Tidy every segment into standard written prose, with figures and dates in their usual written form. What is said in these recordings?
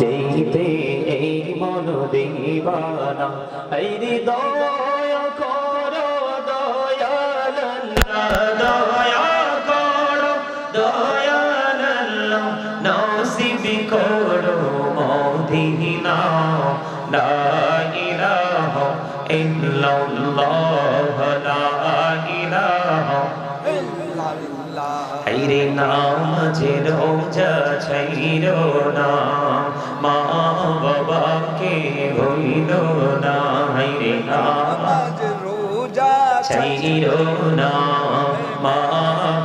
যেতে এই মন দিবানা এই হৃদয় করো দয়াল দয়া করো দয়াল নসিব করো মদিনা লা ইলাহা ইল্লাল্লাহ লা ইলাহা হাইরে নামাজে রোজা ছাইরো না মা বাবাকে ভুইলো না হাইরে নামাজে রোজা ছাইরো না মা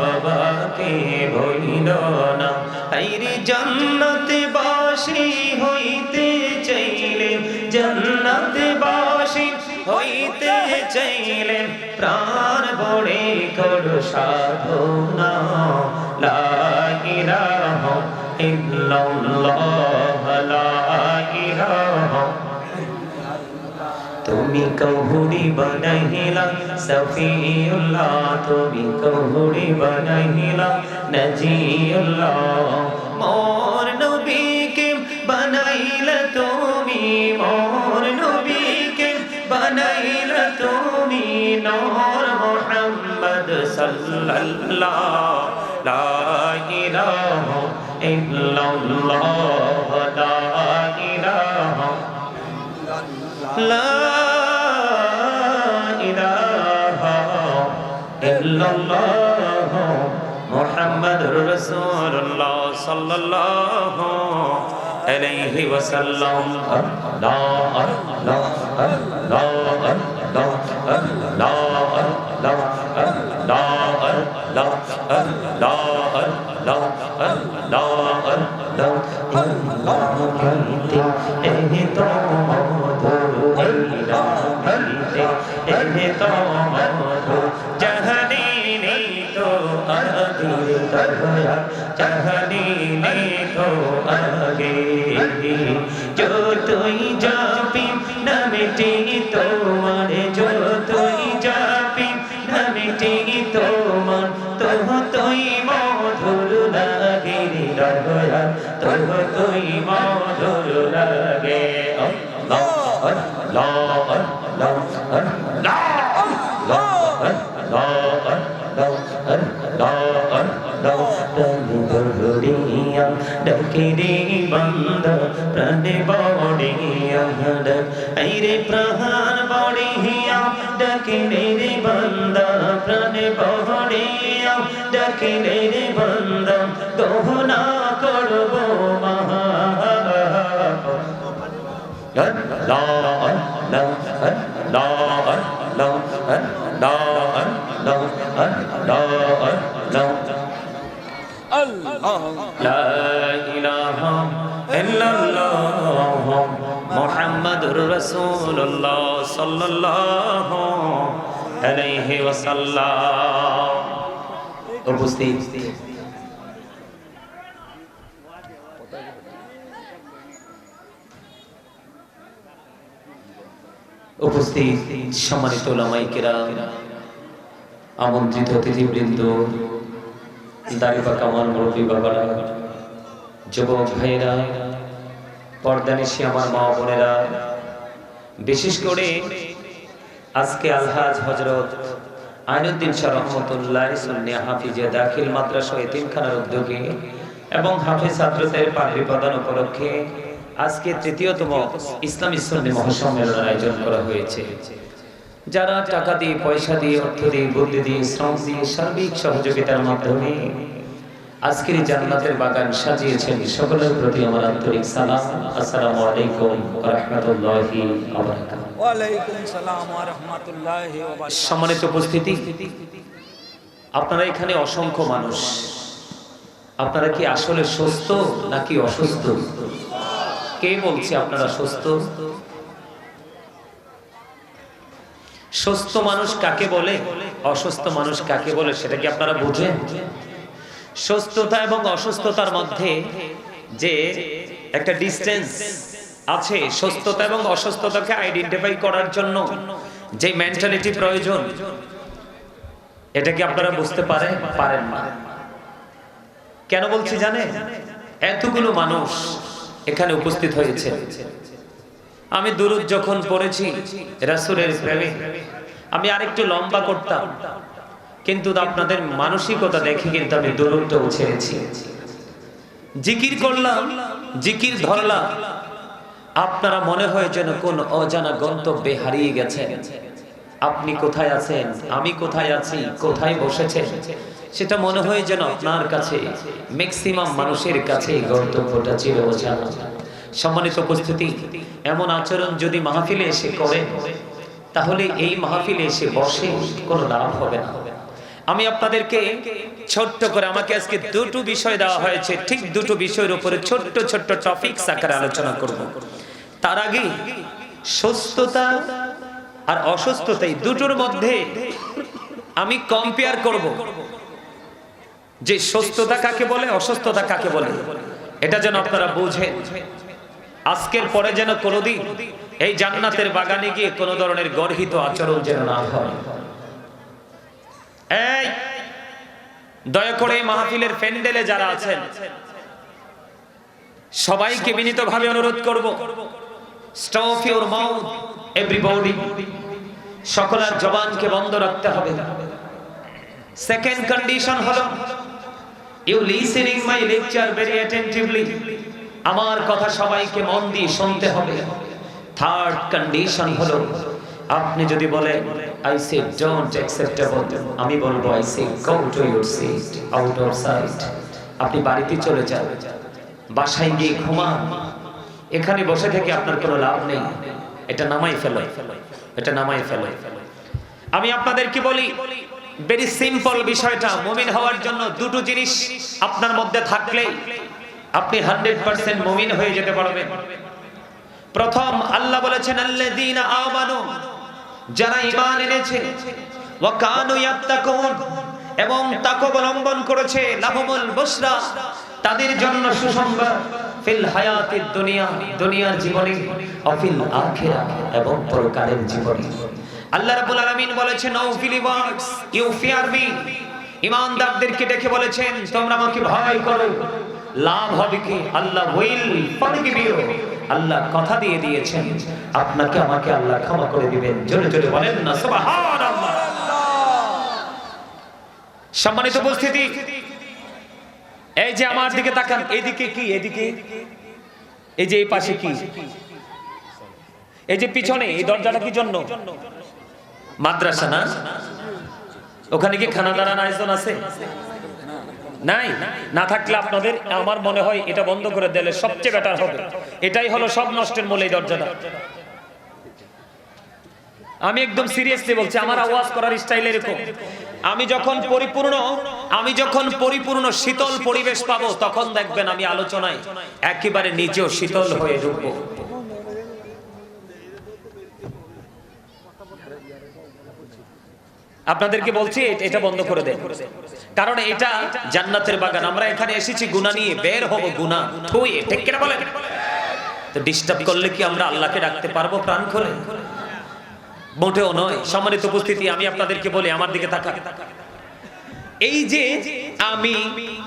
বাবাকে ভুইলো না হাইরে জান্নাতে বাসী হইতে চাইলে জান্নাতে বাসী হইতে চাইলে প্রাণ ভরে করো সাধনা লা ইলাহা ইল্লাল্লাহ লা ইলাহা তুমি কহুরি বানাইলা সফিউল্লাহ তুমি কহুরি বানাইলা নজিউল্লাহ মোর নবীকে বানাইলা তুমি মোর নবীকে বানাইলা তুমি নূর মুহাম্মদ সাল্লাল্লাহ লা ইলাহা ইল্লাল্লাহ লা ইলাহা লা ইলাহা ইল্লাল্লাহ মুহাম্মাদুর রাসূলুল্লাহ সাল্লাল্লাহু আলাইহি ওয়াসাল্লাম লা লা লা লা যতই যাবি না মিটে তোমার যতই যাবি না মিটে তোমার ততই মধুর লাগে দয়া ততই মধুর লাগে আল্লাহ আল্লাহ আল্লাহ আল্লাহ ডাকিরে বন্ধ প্রাণে বড়িয়া আইরে প্রাণ বড়িয়া ডাকিরে রে বন্ধ প্রাণে বড়িয়া ডাকিরে রে বন্ধ দোহনা করব মহা মুহাম্মাদুর রাসূলুল্লাহ সাল্লাল্লাহু আলাইহি ওয়াসাল্লাম। উপস্থিত উপস্থিত সম্মানিত উলামায়ে কেরাম, আমন্ত্রিত অতিথিবৃন্দ, দাড়িপাকা আমার মুরব্বী বাবারা, যুবক ভাইয়েরা, পর্দানিশী আমার মা বোনেরা, বিশেষ করে আজকে আলহাজ হযরত আইনুদ্দিন শাহ রহমাতুল্লাহ সুন্নি হাফিজে দাখিল মাদ্রাসা এতিমখানার উদ্যোগে এবং হাফেজ ছাত্রদের পাগড়ি প্রদান উপলক্ষে আজকে তৃতীয়তম ইসলামী সুন্নি মহাসম্মেলনের আয়োজন করা হয়েছে। যারা টাকা দিয়ে, পয়সা দিয়ে, অর্থ দিয়ে, বুদ্ধি দিয়ে, শ্রম দিয়ে, সার্বিক সহযোগিতার মাধ্যমে আজকের জান্নাতের বাগান সাজিয়েছেন, সকলের প্রতি আমার আন্তরিক সালাম। আসসালামু আলাইকুম ওয়া রাহমাতুল্লাহি ওয়া বারাকাতুহু। ওয়া আলাইকুম সালাম ওয়া রাহমাতুল্লাহি ওয়া বারাকাতুহু। সম্মানিত উপস্থিতি, আপনারা এখানে অসংখ্য মানুষ, আপনারা কি আসলে সুস্থ নাকি অসুস্থ? কে বলছে আপনারা সুস্থ? সুস্থ মানুষ কাকে বলে, অসুস্থ মানুষ কাকে বলে, সেটা কি আপনারা বুঝেন? সুস্থতা এবং অসুস্থতার মধ্যে যে একটা ডিসটেন্স আছে, সুস্থতা এবং অসুস্থতাকে আইডেন্টিফাই করার জন্য যে মেন্টালিটি প্রয়োজন, এটা কি আপনারা বুঝতে পারেন না? কেন বলছি জানেন? এতগুলো মানুষ এখানে উপস্থিত হয়েছে। আমি দুরূদ যখন পড়েছি রাসূলের প্রেমে, আমি আরেকটু লম্বা করতাম, কিন্তু আপনাদের মানসিকতা দেখে কিন্তু আমি দুরূদটাও ছেড়েছি। জিকির করলাম, জিকির ধরলাম, আপনারা মনে হয় যেন কোন অজানা গন্তব্যে হারিয়ে গেছেন। আপনি কোথায় আছেন, আমি কোথায় আছি, কোথায় বসেছেন, সেটা মনে হয় যেন আপনার কাছে, ম্যাক্সিমাম মানুষের কাছে গন্তব্যটা চির অজানা। সম্মানিত উপস্থিতি, এমন আচরণ যদি মাহফিলে এসে করেন, তাহলে এই মাহফিলে এসে বসে কোনো লাভ হবে না। আমি আপনাদেরকে ছোট্ট করে, আমাকে আজকে দুটো বিষয় দেওয়া হয়েছে, ঠিক দুটো বিষয়ের উপরে ছোট্ট ছোট্ট টপিকস আকারে আলোচনা করব। তার আগে সুস্থতা আর অসুস্থতা, এই দুটোর মধ্যে আমি কম্পেয়ার করব যে সুস্থতা কাকে বলে, অসুস্থতা কাকে বলে, এটা যেন আপনারা বুঝেন। আজকের পরে যেন কোনোদিন এই জান্নাতের বাগানে গিয়ে কোনো ধরনের গর্হিত আচরণ যেন না হয়। এই দয়া করে মাহফিলের প্যান্ডেলে যারা আছেন সবাইকে বিনীতভাবে অনুরোধ করব, স্টপ ইউর মাউথ এভরিবডি, সকলের জবানকে বন্ধ রাখতে হবে। সেকেন্ড কন্ডিশন হলো you listening my lecture very attentively, আমার কথা সবাইকে মন দিয়ে শুনতে হবে। থার্ড কন্ডিশন হলো আপনি যদি বলেন আই সে ডোন্ট অ্যাকসেপ্টেবল, আমি বলবো I say go to your seat out of sight. আপনি বাড়িতে চলে যান, বাসায় গিয়ে ঘুমান, এখানে বসে থেকে আপনার কোনো লাভ নেই। এটা নামাই ফেলো, এটা নামাই ফেলো। আমি আপনাদেরকে বলি ভেরি সিম্পল বিষয়টা, মুমিন হওয়ার জন্য দুটো জিনিস আপনার মধ্যে থাকলে আপনি 100% মুমিন হয়ে যেতে পারবেন। প্রথম, আল্লাহ বলেছেন আল্লাযীনা আমানু, যারা ঈমান এনেছে, ওয়া কানু ইয়াত্তাকুন, এবং তাকওয়া অবলম্বন করেছে, লাহুমুল বুশরা, তাদের জন্য সুসংবাদ, ফিল হায়াতিদ দুনিয়া, দুনিয়ার জীবনে, ও ফিল আখিরাহ, এবং পরকালের জীবনে। আল্লাহ রাব্বুল আলামিন বলেছেন O believers you fear me, ঈমানদারদেরকে ডেকে বলেছেন তোমরা আমাকে ভয় করো। লাভ হবে কি? আল্লাহ উইল ফরগিভ ইউ, আল্লাহ কথা দিয়ে দিয়েছেন আপনাকে আমাকে আল্লাহ ক্ষমা করে দিবেন। জোরে জোরে বলেন না সুবহানাল্লাহ। সম্মানিত উপস্থিতি, এই যে আমার দিকে তাকান, এদিকে কি, এদিকে এই যে এই পাশে কি, এই যে পিছনে এই দরজাটা কি জন্য? মাদ্রাসা না? ওখানে কি খানা দাঁড়ান আয়োজন আছে? নাই? না থাকলে আপনাদের, আমার মনে হয় এটা বন্ধ করে দিলে সবচেয়ে বেটার হবে। এটাই হলো সব নষ্টের মূল, এই দরজাটা। আমি একদম সিরিয়াসলি বলছি, আমার আওয়াজ করার স্টাইল এরকম। আমি যখন পরিপূর্ণ শীতল পরিবেশ পাবো, তখন দেখবেন আমি আলোচনায় একেবারে নিজেও শীতল হয়ে ঢুকবো। আপনাদেরকে বলছি এটা বন্ধ করে দেন, কারণ এটা জান্নাতের বাগান। আমরা এখানে এসেছি গুনাহ নিয়ে, বের হব গুনাহ থুয়ে, ঠিক কিনা বলেন? তো ডিস্টার্ব করলে কি আমরা আল্লাহকে ডাকতে পারবো প্রাণ খুলে? মোটেও নয়। সম্মানিত উপস্থিতি, আমি আপনাদেরকে বলি, আমার দিকে তাকান। এই যে আমি,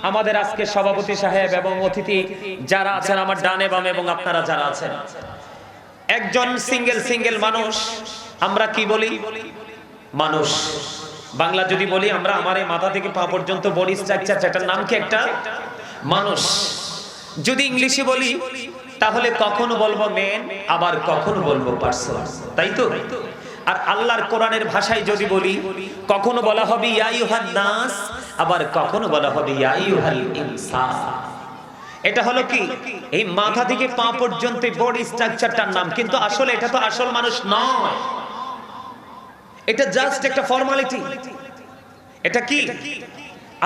আমাদের আজকে সভাপতি সাহেব এবং অতিথি যারা আছেন আমার ডানে বামে, এবং আপনারা যারা আছেন, একজন সিঙ্গেল মানুষ। আমরা কি বলি? মানুষ। বাংলা যদি বলি আমরা, আমার এই মাথা থেকে পা পর্যন্ত বডি স্ট্রাকচার, এটার নাম কি? একটা মানুষ। যদি ইংলিশে বলি তাহলে কখনো বলবো মেন, আবার কখনো বলবো পারসন, তাই তো? আর আল্লাহর কোরআনের ভাষায় যদি বলি, কখনো বলা হবে ইয়া আইয়ুহান নাস, আবার কখনো বলা হবে ইয়া আইয়ুহাল ইনসান। এটা হলো কি? এই মাথা থেকে পা পর্যন্ত বডি স্ট্রাকচারটার নাম, কিন্তু আসলে এটা তো আসল মানুষ নয়। এটা জাস্ট একটা ফর্মালিটি। এটা কি?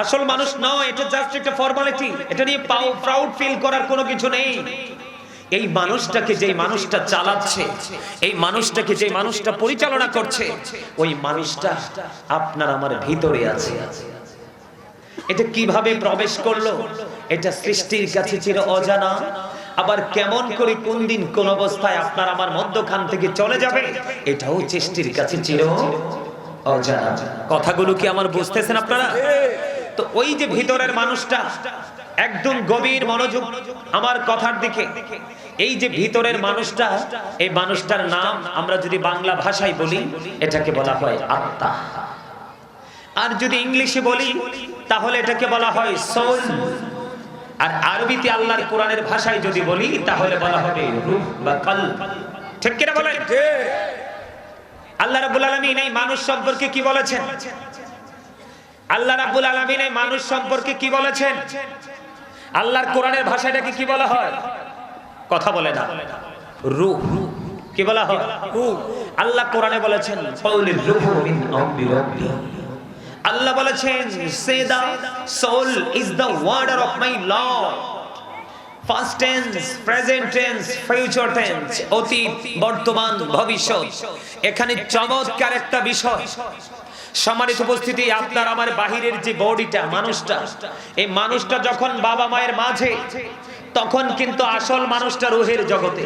আসল মানুষ নয়, এটা জাস্ট একটা ফর্মালিটি। এটা নিয়ে প্রাউড ফিল করার কোনো কিছু নেই। এই মানুষটাকে, যে মানুষটা চালাচ্ছে, এই মানুষটাকে যে মানুষটা পরিচালনা করছে, ওই মানুষটা আপনার আমার ভিতরে আছে। এটা কিভাবে প্রবেশ করলো? এটা সৃষ্টির কাছে চির অজানা। আবার কেমন করে, কোন দিন, কোন অবস্থায় আপনার আমার মধ্যখান থেকে চলে যাবে, এটাও সৃষ্টির কাছে চির অজানা। কথাগুলো কি আমার বুঝতেছেন আপনারা? তো ওই যে ভিতরের মানুষটা, একদম গভীর মনোযোগ আমার কথার দিকে। এই যে ভিতরের মানুষটা, এই মানুষটার নাম আমরা যদি বাংলা ভাষায় বলি এটাকে বলা হয় আত্মা, আর যদি ইংলিশে বলি তাহলে এটাকে বলা হয় সোল, আর আরবিতে আল্লাহর কোরআনের ভাষায় যদি বলি তাহলে বলা হবে রূহ বা কলব। ঠিক কি না বলেন? আল্লাহ রাব্বুল আলামিন এই মানুষ সম্পর্কে কি বলেছেন? আল্লাহ রাব্বুল আলামিন এই মানুষ সম্পর্কে কি বলেছেন? আল্লাহর কোরআনের ভাষাটাকে কি বলা হয়? কথা বলে না, রূহ। কি বলা হয়? রূহ। আল্লাহ কোরআনে বলেছেন কাউলির রূহু মিন আমরি রাব্বি। আল্লাহ বলেছেন say the soul is the order of my lord. First tense, present tense, future tense, অতীত, বর্তমান, ভবিষ্যৎ। এখানে চমৎকার একটা বিষয়। সম্মানিত উপস্থিতি, আপনার আমার বাহিরের যে বডিটা, মানুষটা, এই মানুষটা যখন বাবা মায়ের মাঝে, তখন কিন্তু আসল মানুষটা রুহের জগতে।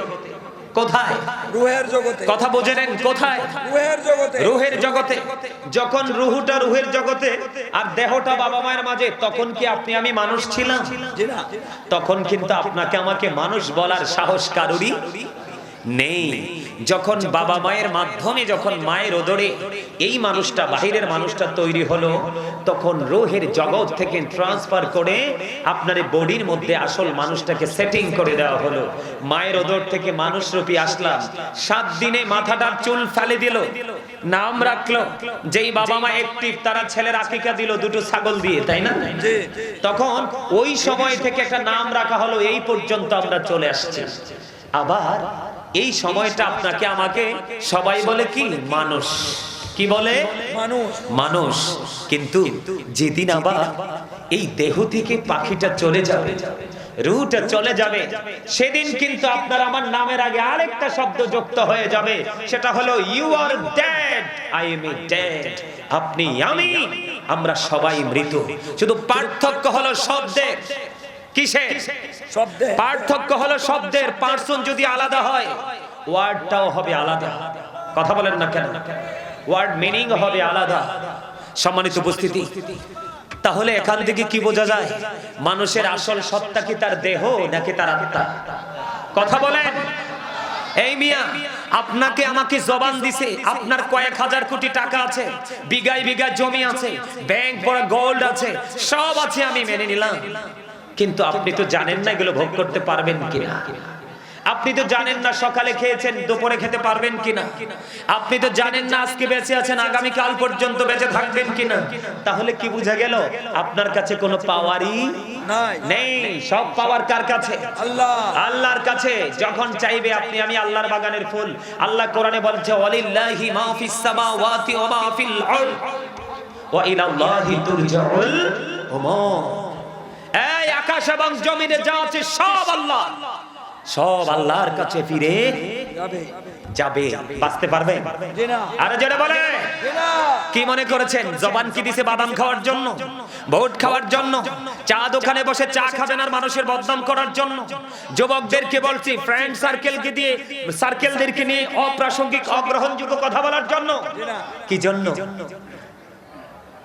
কোথায়? রুহের জগতে। কথা বুঝে নেন, কোথায়? রুহের জগতে। রুহের জগতে। যখন রুহুটা রুহের জগতে আর দেহটা বাবা মায়ের মাঝে, তখন কি আপনি আমি মানুষ ছিলাম? জি না। তখন কিন্তু আপনাকে আমাকে মানুষ বলার সাহস কারুরই নেই। যখন বাবা মায়ের মাধ্যমে, যখন মায়ের উদরে এই মানুষটা, বাহিরের মানুষটা তৈরি হলো, তখন রুহের জগৎ থেকে ট্রান্সফার করে আপনার বডির মধ্যে আসল মানুষটাকে সেটিং করে দেওয়া হলো। মায়ের উদর থেকে মানুষ রূপী আসলাম, 7 দিনে মাথাটার চুল ফেলে দিল, নাম রাখলো। যেই বাবা মা একটি, তারা ছেলের আকিকা দিল 2টো ছাগল দিয়ে, তাই না? তখন ওই সময় থেকে একটা নাম রাখা হলো, এই পর্যন্ত আমরা চলে আসছি। আবার এই সময়টা আপনাকে আমাকে সবাই বলে কি? মানুষ। কি বলে? মানুষ। মানুষ। কিন্তু যেদিন আবার এই দেহ থেকে পাখিটা চলে যাবে, রুহটা চলে যাবে, সেদিন কিন্তু আপনার আমার নামের আগে আরেকটা শব্দ যুক্ত হয়ে যাবে, সেটা হলো you are dead, I am dead. আপনি, আমি, আমরা সবাই মৃত। শুধু পার্থক্য হলো শব্দের। কিসের? শব্দে। পার্থক্য হলো শব্দের। পার্সন যদি আলাদা হয়, ওয়ার্ডটাও হবে আলাদা। কথা বলেন না কেন? ওয়ার্ড মিনিং হবে আলাদা। সম্মানিত উপস্থিতি, তাহলে এখান থেকে কি বোঝা যায়? মানুষের আসল সত্তা কি তার দেহ নাকি তার আত্মা? কথা বলেন। এই মিয়া, আপনাকে আমাকে জবান দিছে, আপনার কয়েক হাজার কোটি টাকা আছে, বিঘায় বিঘা জমি আছে, ব্যাংক ভরা গোল্ড আছে, সব আছে, আমি মেনে নিলাম। কিন্তু আপনি তো জানেন না এগুলো ভোগ করতে পারবেন কিনা। আপনি তো জানেন না সকালে খেয়েছেন, দুপুরে খেতে পারবেন কিনা। আপনি তো জানেন না আজকে বেঁচে আছেন, আগামী কাল পর্যন্ত বেঁচে থাকবেন কিনা। তাহলে কি বুঝা গেল? আপনার কাছে কোনো পাওয়ারই নেই। সব পাওয়ার কার কাছে? আল্লাহ। আল্লাহর কাছে। যখন চাইবে আপনি আমি আল্লাহর বাগানের ফুল। আল্লাহ কোরআনে বলছে ওয়ালিল্লাহি মা ফিস সামাওয়াতি ওয়া মা ফিল আরদ ওয়া ইলাল্লাহি তুরজাউল উমুর। এই আকাশ এবং জমিনে যা আছে সব আল্লাহ, সব আল্লাহর কাছে ফিরে যাবে। বাঁচতে পারবে? আরে যেটা বলে, কি মনে করেছেন জবান কি দিছে বাদাম খাওয়ার জন্য, ভোট খাওয়ার জন্য, চা দোকানে বসে চা খাবেন আর মানুষের বদনাম করার জন্য? যুবকদেরকে বলছি, ফ্রেন্ড সার্কেলকে দিয়ে, সার্কেলদেরকে নিয়ে অপ্রাসঙ্গিক, অগ্রহণযোগ্য কথা বলার জন্য? কি জন্য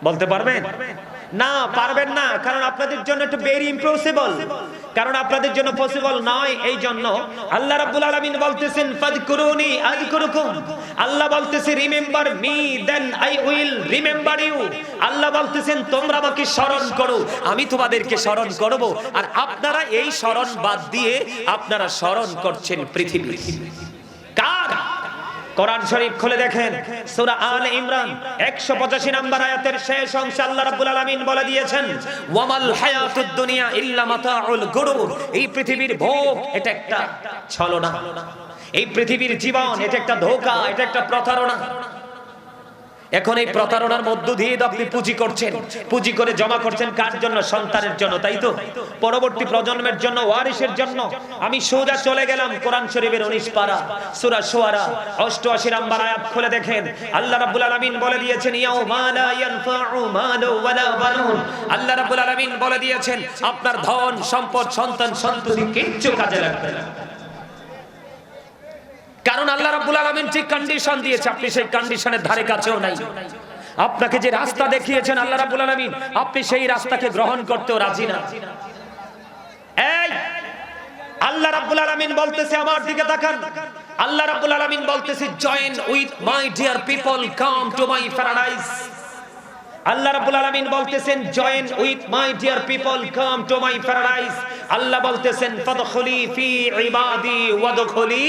বলতে পারবেন? না, পারবেন না। কারণ আপনাদের জন্য একটু ভেরি ইম্পসিবল। কারণ আপনাদের জন্য পসিবল নয়। এই জন্য আল্লাহ রাব্বুল আলামিন বলতেছেন ফাযকুরুনি আযকুরুকুম। আল্লাহ বলতেছে remember me then I will remember you. আল্লাহ বলতেছেন তোমরা আমাকে স্মরণ করো, আমি তোমাদেরকে স্মরণ করব। আর আপনারা এই স্মরণ বাদ দিয়ে আপনারা স্মরণ করছেন পৃথিবী। কার? কোরআন শরীফ খুলে দেখেন, সূরা আলে ইমরান 185 নম্বর আয়াতের শেষ অংশে আল্লাহ রাব্বুল আলামিন বলে দিয়েছেন ওয়ামাল হায়াতুদ দুনিয়া ইল্লা মাতাউল গুরুর। এই পৃথিবীর ভোগ এটা একটা ছলনা, এই পৃথিবীর জীবন এটা একটা ধোঁকা, এটা একটা প্রতারণা। এখন এই প্রতারণার মধ্য দিয়ে আপনি পুঁজি করছেন, পুঁজি করে জমা করছেন কার জন্য? সন্তানের জন্য, তাই তো? পরবর্তী প্রজন্মের জন্য, ওয়ারিসের জন্য। আমি সোজা চলে গেলাম কোরআন শরীফের 19 পারা সূরা শুআরা 88 নম্বর আয়াত খুলে দেখেন। আল্লাহ রাব্বুল আলামিন বলে দিয়েছেন ইয়াউমা লা ইয়ানফাউ মালু ওয়ালা বানুন। আল্লাহ রাব্বুল আলামিন বলে দিয়েছেন আপনার ধন সম্পদ, সন্তান সন্ততি কিচ্ছু কাজে লাগবে না। কারণ আল্লাহ রাব্বুল আলামিন যে কন্ডিশন দিয়েছে, আপনি সেই কন্ডিশনের ধারে কাছেও নাই। আপনাকে যে রাস্তা দেখিয়েছেন আল্লাহ রাব্বুল আলামিন, আপনি সেই রাস্তাকে গ্রহণ করতেও রাজি না। এই আল্লাহ রাব্বুল আলামিন বলতেছে, আমার দিকে তাকান, আল্লাহ রাব্বুল আলামিন বলতেছে, join with my dear people, come to my paradise. আল্লাহ রাব্বুল আলামিন বলতেছেন, join with my dear people, come to my paradise. আল্লাহ বলতেছেন, ফাদখুলি ফি ইবাদি ওয়াদখুলি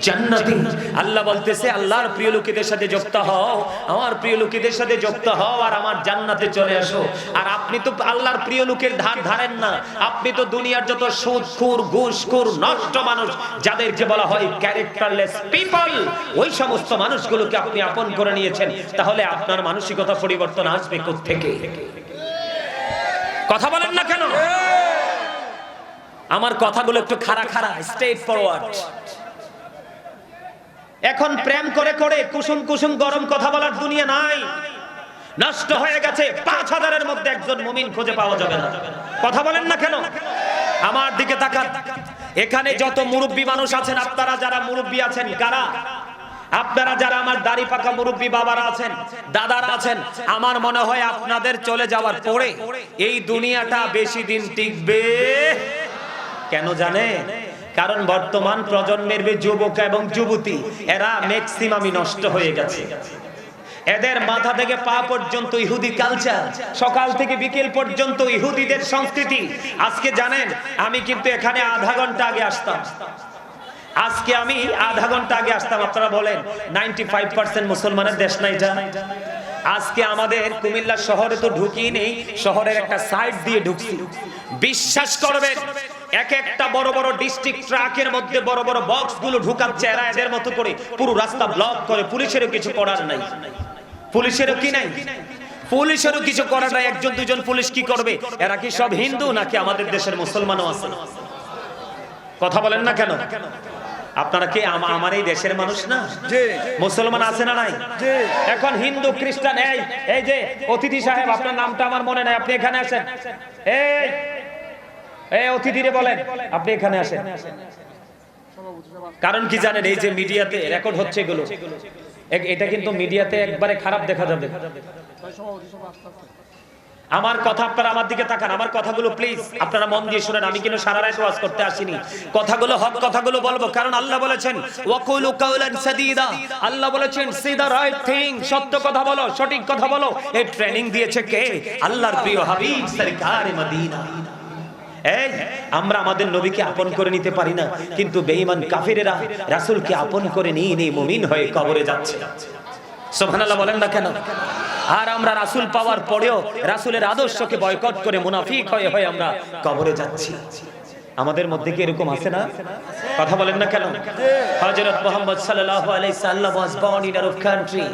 জান্নাতি। আল্লাহ বলতেছে, আল্লাহর প্রিয় লোকেদের সাথে যুক্ত হও, আমার প্রিয় লোকেদের সাথে যুক্ত হও, আর আমার জান্নাতে চলে আসো। আর আপনি তো আল্লাহর প্রিয় লোকের ধার ধারেন না, আপনি তো দুনিয়ার যত সুদখোর, ঘুষখোর, নষ্ট মানুষ, যাদেরকে বলা হয় ক্যারেক্টারলেস পিপল, ওই সমস্ত মানুষগুলোকে আপনি আপন করে নিয়েছেন। তাহলে আপনার মানসিকতা পরিবর্তন আসবে কোত্থেকে? কথা বলেন না কেন? আমার কথাগুলো একটু খাড়া খাড়া, স্ট্রেট ফরওয়ার্ড। এখন প্রেম করে করে কুসুম কুসুম গরম কথা বলার দুনিয়া নাই, নষ্ট হয়ে গেছে। ৫,০০০-এর মধ্যে একজন মুমিন খুঁজে পাওয়া যাবে না। কথা বলেন না কেন? আমার দিকে তাকান, এখানে যত মুরব্বী মানুষ আছেন, আপনারা যারা মুরব্বী আছেন, কারা? আপনারা যারা আমার দাড়ি পাকা মুরব্বী বাবারা আছেন, দাদারা আছেন, আমার মনে হয় আপনাদের চলে যাওয়ার পরে এই দুনিয়াটা বেশি দিন টিকবে। কেন জানেন? কারণ বর্তমান প্রজন্মের যুবক এবং যুবতী, এরা ম্যাক্সিমামই নষ্ট হয়ে গেছে। এদের মাথা থেকে পা পর্যন্ত ইহুদি কালচার, সকাল থেকে বিকেল পর্যন্ত ইহুদিদের সংস্কৃতি। আজকে জানেন, আমি কিন্তু এখানে আধা ঘন্টা আগে আসতাম। আজকে আমি আধা ঘন্টা আগে আসতাম। আপনারা বলেন 95% মুসলমানের দেশ না এটা? আজকে আমাদের কুমিল্লা শহরে তো ঢুকি নেই, শহরের একটা সাইড দিয়ে ঢুকছি। বিশ্বাস করবেন, এক একটা বড় বড় ডিস্ট্রিক্ট ট্রাকের মধ্যে বড় বড় বক্স গুলো ঢুকাচ্ছে এরা, এদের মতো করে পুরো রাস্তা ব্লক করে। পুলিশেরও কিছু করার নাই, পুলিশেরও কি নাই, পুলিশেরও কিছু করার নাই। একজন দুজন পুলিশ কি করবে? এরা কি সব হিন্দু নাকি আমাদের দেশের মুসলমানও আছে? কথা বলেন না কেন? আপনারা কি আমার এই দেশের মানুষ না? মুসলমান আছে না নাই? এখন হিন্দু খ্রিস্টান, এই যে অতিথি সাহেব, আপনার নামটা আমার মনে নাই, আপনি এখানে আসেন। এই অতিথিরে বলেন আপনি এখানে আসেন। কারণ কি জানেন? এই যে মিডিয়াতে রেকর্ড হচ্ছে এগুলো, এটা কিন্তু মিডিয়াতে একবারে খারাপ দেখা যাবে। আমার কথা, আপনারা আমার দিকে তাকান, আমার কথাগুলো প্লিজ আপনারা মন দিয়ে শুনেন। আমি কিন্তু সারা রাত ওয়াজ করতে আসিনি, কথাগুলো হক কথাগুলো বলবো। কারণ আল্লাহ বলেছেন, ওয়াকুলু কাওলান সাদীদা, আল্লাহ বলেছেন সে দা রাইট থিং, সত্য কথা বলো, সঠিক কথা বলো। এই ট্রেনিং দিয়েছে কে? আল্লাহর প্রিয় হাবিব সরকার মদিনা। এই আমরা আমাদের নবীকে আপন করে নিতে পারি না, কিন্তু বেঈমান কাফিরেরা রাসূলকে আপন করে নিয়ে মুমিন হয়ে কবরে যাচ্ছে। সুবহানাল্লাহ বলেন না কেন? আর আমরা রাসূল পাওয়ার পরেও রাসূলের আদর্শকে বয়কট করে মুনাফিক হয়ে হয়ে আমরা কবরে যাচ্ছি। আমাদের মধ্যে কি এরকম আছে না? কথা বলেন না কেন? হযরত মুহাম্মদ সাল্লাল্লাহু আলাইহি সাল্লাম was born in Arab country.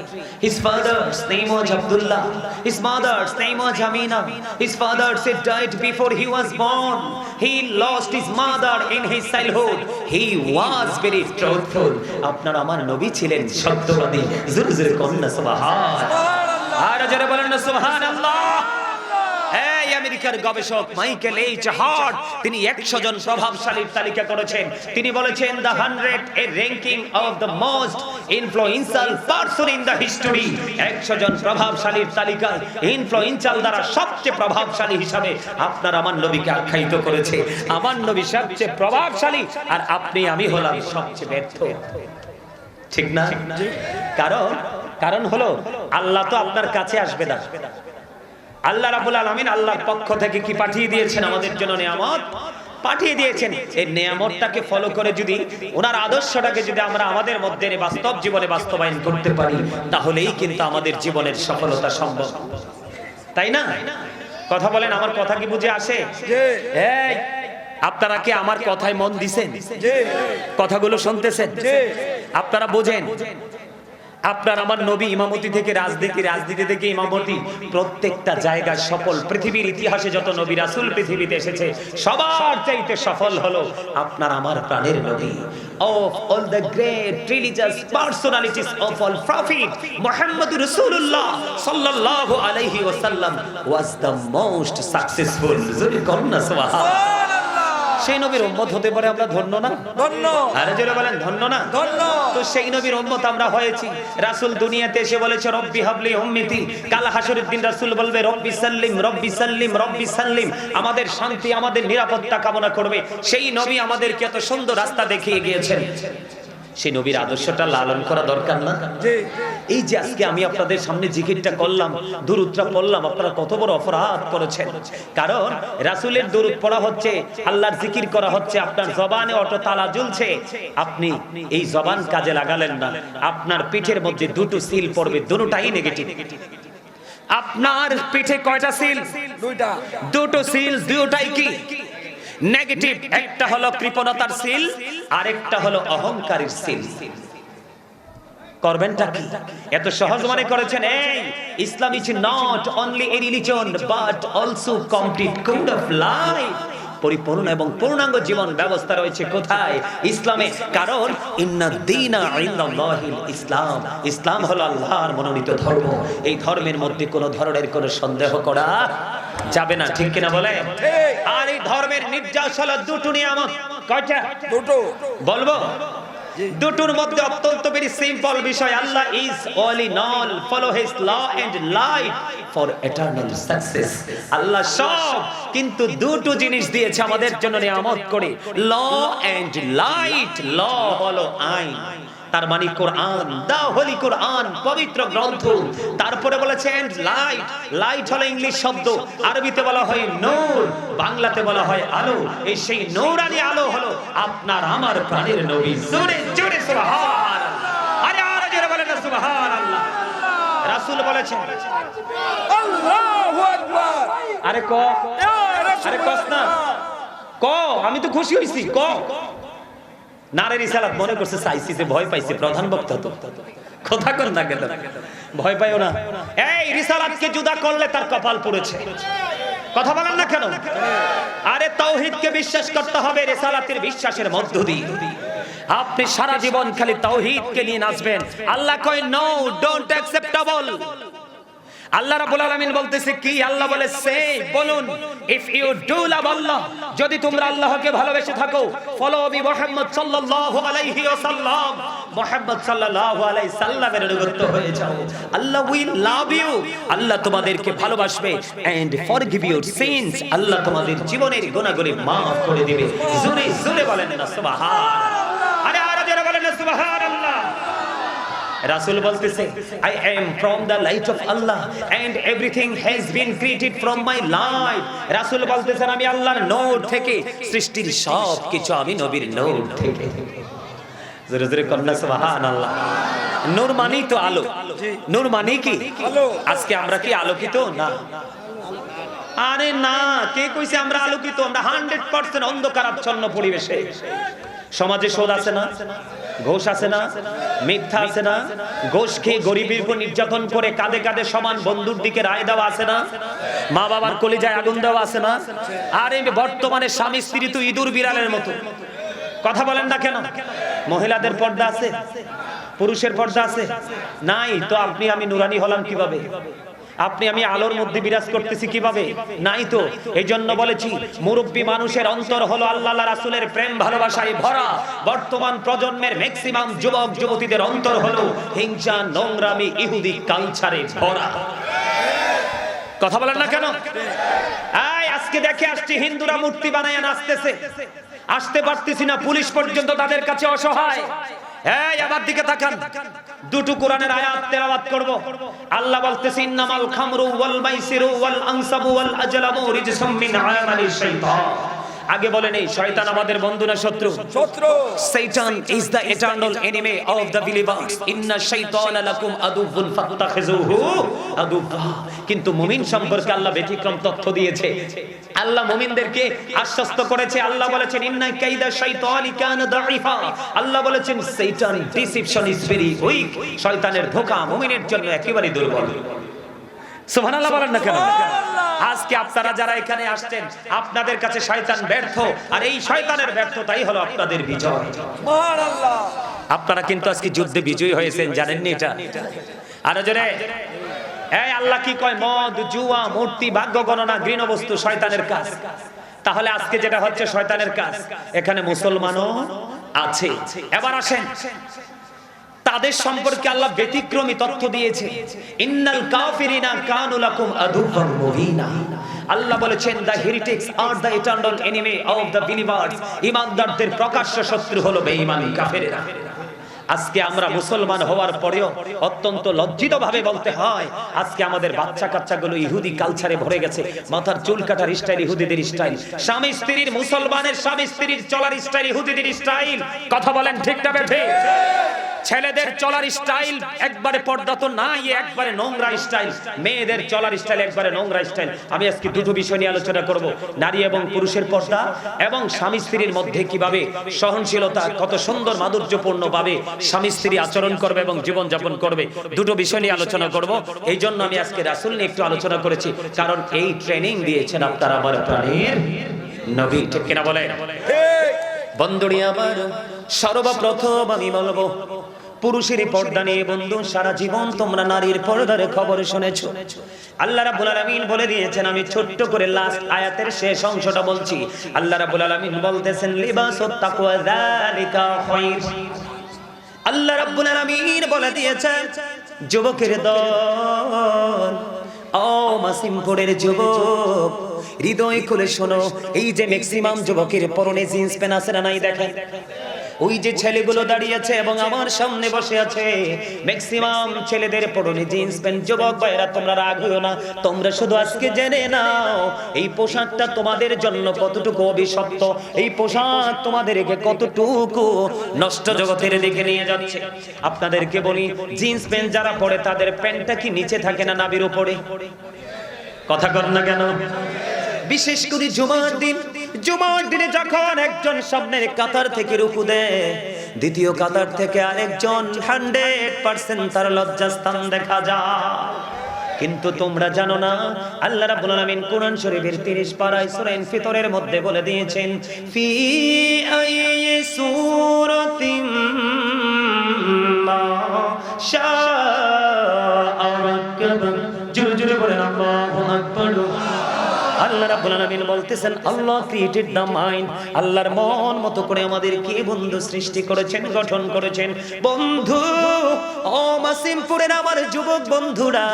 His father's name was Abdullah. His mother's name was Amina. His father said died before he was born. He lost his mother in his childhood. He was very truthful. আপনার আমার নবী ছিলেন সত্যবাদী। জোরে জোরে কন্যা সুবহানাল্লাহ। আর জোরে বলেন না সুবহানাল্লাহ। এই আমেরিকার গবেষক মাইকেল এইচ হার্ট, তিনি 100 জন প্রভাবশালীর তালিকা করেছেন। তিনি বলেছেন, the 100 A ranking of the most influential person in the history. 100 জন প্রভাবশালীর তালিকায় ইনফ্লুয়েন্সিয়াল দ্বারা সবচেয়ে প্রভাবশালী হিসাবে আপনার আমার নবীকে আখ্যায়িত করেছে। আমার নবী সবচেয়ে প্রভাবশালী, আর আপনি আমি হলাম সবচেয়ে ব্যর্থ। ঠিক না? কারণ হলো আল্লাহ তো আপনার কাছে আসবে না। আল্লাহ রাব্বুল আলামিন আল্লাহর পক্ষ থেকে কি পাঠিয়ে দিয়েছেন? আমাদের জন্য নিয়ামত পাঠিয়ে দিয়েছেন। এই নিয়ামতটাকে ফলো করে যদি, ওনার আদর্শটাকে যদি আমরা আমাদের মধ্যে বাস্তব জীবনে বাস্তবায়ন করতে পারি, তাহলেই কিন্তু আমাদের জীবনের সফলতা সম্ভব, তাই না? কথা বলেন, আমার কথা কি বুঝে আসে? এই আপনারা কি আমার কথায় মন দিছেন? কথাগুলো শুনতেছেন? আপনারা বোঝেন, আপনার আমার নবী ইমামতি থেকে রাজনীতি, রাজনীতি থেকে ইমামতি, প্রত্যেকটা জায়গায় সফল। পৃথিবীর ইতিহাসে যত নবী রাসূল পৃথিবীতে এসেছে, সবার চাইতে সফল হলো আপনার আমার প্রাণের নবী। Of all the great religious personalities of all prophet, Muhammad Rasulullah sallallahu alaihi wasallam was the most successful. Subhanallah. সেই নবীর উম্মত হতে পারে আমরা ধন্য না? ধন্য আরে জোরে বলেন ধন্য না? ধন্য তো সেই নবীর উম্মত আমরা হয়েছি। রাসূল দুনিয়াতে এসে বলেছে রব্বি হাবলি উম্মতি, কাল হাসরের দিন রাসূল বলবে রব্বি সাল্লিম রব্বি সাল্লিম রব্বি সাল্লিম, আমাদের শান্তি আমাদের নিরাপত্তা কামনা করবে। সেই নবী আমাদেরকে এত সুন্দর রাস্তা দেখিয়ে গিয়েছেন, সেই নবীর আদর্শটা লালন করা দরকার না? জি এই যে আজকে আমি আপনাদের সামনে জিকিরটা করলাম, দুরূদটা পড়লাম, আপনারা কত বড় অপরাধ করেছেন। কারণ রাসূলের দুরূদ পড়া হচ্ছে, আল্লাহর জিকির করা হচ্ছে, আপনার জবানে অটো তালা ঝুলছে, আপনি এই জবান কাজে লাগালেন না, আপনার পিঠের মধ্যে দুটো সিল পড়বে, দুটোটাই নেগেটিভ। আপনার পিঠে কয়টা সিল? দুইটা দুটো সিল, দুটোটাই কি নেগেটিভ। একটা হলো কৃপণতার সিল, আরেকটা হলো অহংকারের সিল। করবেনটা কি? এত সহজ মনে করেছেন? এই Islam is not only a religion but also complete code of life. পরিপূর্ণ এবং পূর্ণাঙ্গ জীবন ব্যবস্থা রয়েছে কোথায়? ইসলামে। কারণ ইন্না দীনা ইনদাল্লাহিল ইসলাম, ইসলাম হলো আল্লাহর মনোনীত ধর্ম। এই ধর্মের মধ্যে কোনো ধরনের কোনো সন্দেহ করা যাবে না, ঠিক কিনা বলে? আর এই ধর্মের নির্যাস হলো দুটো নিয়ামত। কয়টা? দুটো বলবো? দুটোর মধ্যে অত্যন্ত বেশি সিম্পল বিষয়, Allah is all in all, follow his law and light for eternal success. আল্লাহ সব, কিন্তু দুটো জিনিস দিয়েছে আমাদের জন্য নিয়ামত করে, ল এন্ড লাইট। ল হলো আইন, তার মানে কোরআন, দা হোলি কোরআন, পবিত্র গ্রন্থ। তারপরে বলেছেন লাইট, লাইট হলো ইংলিশ শব্দ, আরবিতে বলা হয় নূর, বাংলাতে বলা হয় আলো। এই সেই নূরানি আলো হলো আপনার আমার প্রাণের নবী। জোরে জোরে সুবহানাল্লাহ, আরে আরে জোরে বলেন না সুবহানাল্লাহ। রাসূল বলেছেন আল্লাহু আকবার। আরে ক, আরে কস না, ক, আমি তো খুশি হইছি, ক। নারে রিসালাত মনে করছে চাইছি যে ভয় পাইছে, প্রধান বক্তা তো কথা কর না, গেল ভয় পাইও না। এই রিসালাতকে জুদা করলে তার কপাল পুড়েছে, কথা বলেন না কেন? আরে তাওহীদকে বিশ্বাস করতে হবে, রিসালাতের বিশ্বাসের মধ্য দিয়ে আপনি সারা জীবন খালি তাওহীদকে নিয়ে নাচবেন। আল্লাহ কয় নো, ডোন্ট অ্যাকসেপ্টেবল। আল্লাহ রাব্বুল আলামিন বলতেছে কি? আল্লাহ বলে সে, বলুন, ইফ ইউ ডু লাভ আল্লাহ, যদি তোমরা আল্লাহকে ভালোবেসে থাকো, ফলো মি মুহাম্মদ সাল্লাল্লাহু আলাইহি ওয়াসাল্লাম, মুহাম্মদ সাল্লাল্লাহু আলাইহি সাল্লামের অনুগত হয়ে যাও, আল্লাহ উইল লাভ ইউ, আল্লাহ তোমাদেরকে ভালোবাসবে, এন্ড ফরগিভ ইউর সিনস, আল্লাহ তোমাদের জীবনের গুনাহগুলি maaf করে দিবে। জোরে জোরে বলেন না সুবহানাল্লাহ, আরে আরে জোরে বলেন না সুবহানাল্লাহ। রাসূল বলতেছে I am from the light of Allah and everything has been created from my light। রাসূল বলতেছেন আমি আল্লাহর নূর থেকে, সৃষ্টির সব কিছু আমি নবীর নূর থেকে। জোরে জোরে কন্যা সুবহানাল্লাহ। নূর মানেই তো আলো, নূর মানে কি আলো। আজকে আমরা কি আলোকিত না? আরে না, কে কইছে আমরা আলোকিত? আমরা 100% অন্ধকারাচ্ছন্ন পরিবেশে। সমাজে সুদ আছে না, ঘোষ আছে না, মিথ্যা আছে না, ঘোষ খেয়ে গরিবের উপর নির্যাতন করে কাঁধে কাঁধে সমান বন্ধুর দিকে রায় দেওয়া আছে না, মা বাবার কলিজায় আগুন দেওয়া আছে না। আর এই বর্তমানে স্বামী স্ত্রী তো ইঁদুর বিড়ালের মতো, কথা বলেন না কেন? মহিলাদের পর্দা আছে, পুরুষের পর্দা আছে নাই, তো আপনি আমি নুরানি হলাম কিভাবে? আপনি আমি আলোর মধ্যে বিরাজ করতেছি কিভাবে? নাই তো। এই জন্য বলেছি মুরব্বী মানুষের অন্তর হলো আল্লাহ রাসূলের প্রেম ভালোবাসায় ভরা। বর্তমান প্রজন্মের ম্যাক্সিমাম যুবক যুবতীদের অন্তর হলো হিংসা, নোংরামি, ইহুদি কালচারে ভরা। কথা বলেন না কেন? আজকে দেখে আসছি হিন্দুরা মূর্তি বানায় নাচতেছে, আসতে পারতেছি না, পুলিশ পর্যন্ত তাদের কাছে অসহায়। এই আমার দিকে তাকান, দুটো কোরআনের আয়াত তেলাওয়াত করব। আল্লাহ বলতেছেন ইন্নামাল খামরু ওয়াল মাইসিরু ওয়াল আনসাবু ওয়াল আজলামু রিজসুম মিন আমালিশ শাইতান। আগে বলেন এই শয়তান আমাদের বন্ধু না শত্রু? শত্রু। Satan is the eternal enemy of the believers. Inna shaytana lakum aduwwun fattakhizuhu aduwwa। কিন্তু মুমিন সম্পর্কে আল্লাহ ব্যতিক্রম তথ্য দিয়েছে। আল্লাহ মুমিনদেরকে আশ্বস্ত করেছে। আল্লাহ বলেছেন ইন্না কাইদা শাইতানি কানা দাঈফা। আল্লাহ বলেছেন শয়তান ডিসিপশন ইজ ভেরি উইক। শয়তানের ধোঁকা মুমিনের জন্য একেবারে দুর্বল। সুবহানাল্লাহ বলেন না কেন? আজকে আপনারা যারা এখানে আসছেন, আপনাদের কাছে শয়তান ব্যর্থ, আর এই শয়তানের ব্যর্থতাই হলো আপনাদের বিজয়। সুবহানাল্লাহ। আপনারা কিন্তু আজকে যুদ্ধে বিজয়ী হয়েছেন, জানেন নি এটা? আর জোরে এই আল্লাহ কি কয়? মদ, জুয়া, মূর্তি, ভাগ্য গণনা, ঘৃণ্য বস্তু শয়তানের কাজ। তাহলে আজকে যেটা হচ্ছে শয়তানের কাজ, এখানে মুসলমানও আছে। এবার আসেন, তাদের সম্পর্কে আল্লাহ ব্যতিক্রমী তথ্য দিয়েছে। ইন্নাল কাফিরিনা কানু লাকুম আদুওয়ান মুবিনা। আল্লাহ বলেছেন the heretics are the eternal enemy of the believers. ঈমানদারদের প্রকাশ্য শত্রু হলো বেঈমান কাফেররা। আজকে আমরা মুসলমান হওয়ার পরেও অত্যন্ত লজ্জিত ভাবে বলতে হয়, আজকে আমাদের বাচ্চা কাচ্চাগুলো ইহুদি কালচারে ভরে গেছে। মাথার চুল কাটার স্টাইল ইহুদিদের স্টাইল, স্বামী স্ত্রীর, মুসলমানের স্বামী স্ত্রীর চলার স্টাইল ইহুদিদের স্টাইল। কথা বলেন ঠিক না বেঠিক? ছেলেদের চলার স্টাইল একবারে পর্দা তো নাই, একবারে নোংরা স্টাইল। মেয়েদের চলার স্টাইল একবারে নোংরা স্টাইল। আমি আজকে দুটো বিষয় নিয়ে আলোচনা করব, নারী এবং পুরুষের পর্দা এবং স্বামী স্ত্রীর মধ্যে কিভাবে সহনশীলতা, কত সুন্দর মাধুর্যপূর্ণ ভাবে স্বামী স্ত্রী আচরণ করবে এবং জীবন যাপন করবে। দুটো বিষয় নিয়ে আলোচনা করব। এই জন্য আমি আজকে রাসূল নিয়ে একটু আলোচনা করেছি, কারণ এই ট্রেনিং দিয়েছেন আপনার আমার প্রাণের নবী। ঠিক কিনা বলেন? বন্ধুরি আমার, সর্বপ্রথম আমি বলবো পুরুষের পর্দা নিয়ে। বন্ধু, সারা জীবন তোমরা নারীর পর্দার খবর শুনেছো। আল্লাহ রাব্বুল আলামিন বলে দিয়েছেন, আমি ছোট্ট করে লাস্ট আয়াতের শেষ অংশটা বলছি। আল্লাহ রাব্বুল আলামিন বলতেছেন লিবাসুত তাকওয়া যালিকা খায়র। আল্লাহ রাব্বুল আলামিন বলে দিয়েছেন, যুবকের দল, ও মাসিমপুরের যুবক, হৃদয় খুলে শোনো। এই যে ম্যাক্সিমাম যুবকের পরনে জিন্স প্যান্ট আছে না নাই দেখেন? ওই যে ছেলেগুলো দাঁড়িয়ে আছে এবং আমার সামনে বসে আছে, ম্যাক্সিমাম ছেলেদের পরনে জিন্স প্যান্ট। যুবক ভাইরা, তোমরা রাগ হইও না, তোমরা শুধু আজকে জেনে নাও এই পোশাকটা তোমাদের জন্য কতটুকু অভিশপ্ত, এই পোশাক তোমাদেরকে কতটুকু নষ্ট জগতের দিকে নিয়ে যাচ্ছে। আপনাদেরকে বলি, জিন্স প্যান্ট যারা পরে তাদের প্যান্টটা কি নিচে থাকে না নাভির উপরে? কথা কর না কেন? বিশেষ করে জুমার দিনে যখন একজন সামনের কাতার থেকে রুকু দেয়, দ্বিতীয় কাতার থেকে আরেকজন 100% তার লজ্জাস্থান দেখা যায়। কিন্তু তোমরা জানো না, আল্লাহ রাব্বুল আলামিন কোরআন শরীফের 30 পারায় সূরা ইনফিতরের মধ্যে বলে দিয়েছেন, ফি আইয়ি সূরাতিন মা শাআ রাক্কাবা। জোরে জোরে বলেন আল্লাহু আকবার। আল্লাহ রাব্বুল আলামিন বলতেছেন, আল্লাহ ক্রিয়েটেড দ্য মাইন্ড। আল্লাহর মন মতো করে আমাদেরকে বন্ধু সৃষ্টি করেছেন, গঠন করেছেন। বন্ধু, ও মাসিমপুরের আমার যুবক বন্ধুরা,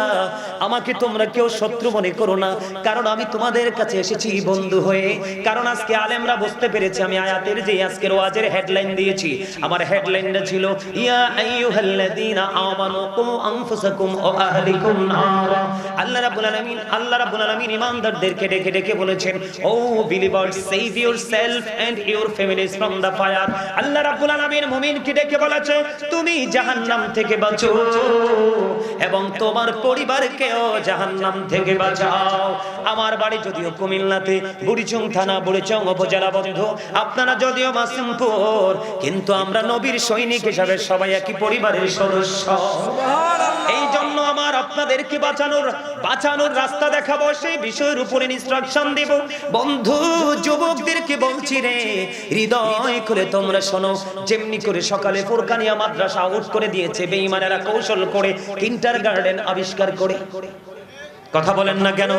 আমাকে তোমরা কেউ শত্রু মনে করো না, কারণ আমি তোমাদের কাছে এসেছি বন্ধু হয়ে। কারণ আজকে আলেমরা বুঝতে পেরেছে, আমি আয়াতের যে আজকের ওয়াজের হেডলাইন দিয়েছি, আমার হেডলাইনটা ছিল ইয়া আইয়ুহাল্লাযীনা আমানু কু আনফুসাকুম ওয়া আহলিকুম নারা। আল্লাহ রাব্বুল আলামিন ঈমানদারদেরকে ডেকে ডেকে বলেছেন, O believers, save yourself and your families from the fire. আল্লাহ রাব্বুল আলামিন মুমিনকে ডেকে বলেছে, তুমি জাহান্নাম থেকে বাঁচো এবং তোমার পরিবারকেও জাহান্নাম থেকে বাঁচাও। আমার বাড়ি যদিও কুমিল্লাতে, বুড়িচং থানা, বুড়িচং উপজেলা। বন্ধু, আপনারা যদিও মাসিমপুর, কিন্তু আমরা নবীর সৈনিক হিসাবে সবাই একই পরিবারের সদস্য। এই জন্য আমার আপনাদেরকে বাঁচানোর রাস্তা দেখাবো, সেই বিষয়ের উপরে ইনস্ট্রাকশন দেব। বন্ধু, যুবকদেরকে বলছি রে, হৃদয় খুলে তোমরা শোনো। যেমনি করে সকালে ফুরকানিয়া মাদ্রাসা আউট করে দিয়েছে বেঈমানেরা কৌশল করে, কিন্ডারগার্টেন আবিষ্কার করে। কথা বলেন না কেন?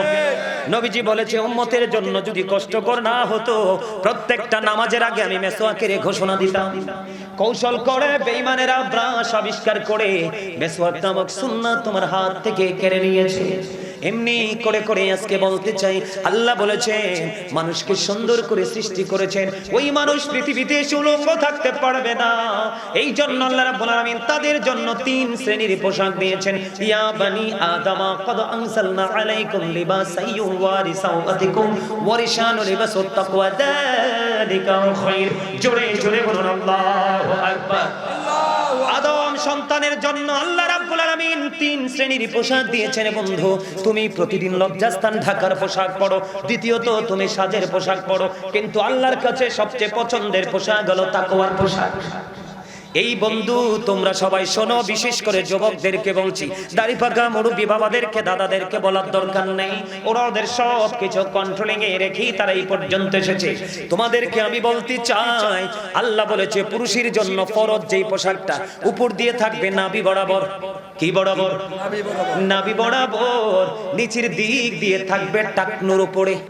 নবীজি বলেছে, উম্মতের জন্য যদি কষ্টকর না হতো, প্রত্যেকটা নামাজের আগে আমি মেসওয়াকের ঘোষণা দিতাম। কৌশল করে বেঈমানেরা ব্রাশ আবিষ্কার করে মেসওয়াক নামক সুন্নাত তোমার হাত থেকে কেড়ে নিয়েছে। এমনি করে করে আজকে বলতে চাই, আল্লাহ বলেছেন মানুষকে সুন্দর করে সৃষ্টি করেছেন, ওই মানুষ পৃথিবীতে উলঙ্গ থাকতে পারবে না। এই জন্য আল্লাহ রাব্বুল আলামিন তাদের জন্য 3 শ্রেণীর পোশাক দিয়েছেন। ইয়া বানি আদামা কদ আনসালনা আলাইকুম লিবাসান ইউওয়ারি সাওআতিকুম ওয়ারিশানু লিবাসুত তাকওয়া যালিকা খায়র। জোরে জোরে বলুন আল্লাহু আকবার। আদম সন্তানের জন্য আল্লাহ রাব্বুল আলামিন 3 শ্রেণীর পোশাক দিয়েছেন। বন্ধু, তুমি প্রতিদিন লজ্জাস্থান ঢাকার পোশাক পরো, দ্বিতীয়ত তুমি সাজের পোশাক পরো, কিন্তু আল্লাহর কাছে সবচেয়ে পছন্দের পোশাক হলো তাকওয়ার পোশাক। এই বন্ধু, তোমরা সবাই শোনো, বিশেষ করে যুবকদেরকে বলছি। দাড়ি পাকা মুরব্বি বাবাদেরকে, দাদাদেরকে বলার দরকার নেই, ওরা ওদের সব কিছু কন্ট্রোলিং এ রেখেই তারা এই পর্যন্ত এসেছে। তোমাদেরকে আমি বলতে চাই, আল্লাহ বলেছে পুরুষের জন্য ফরজ যেই পোশাকটা উপর দিয়ে থাকবে নাভি বরাবর। কি বরাবর? নাভি বরাবর। নিচের দিক দিয়ে থাকবে টাকনুর উপরে।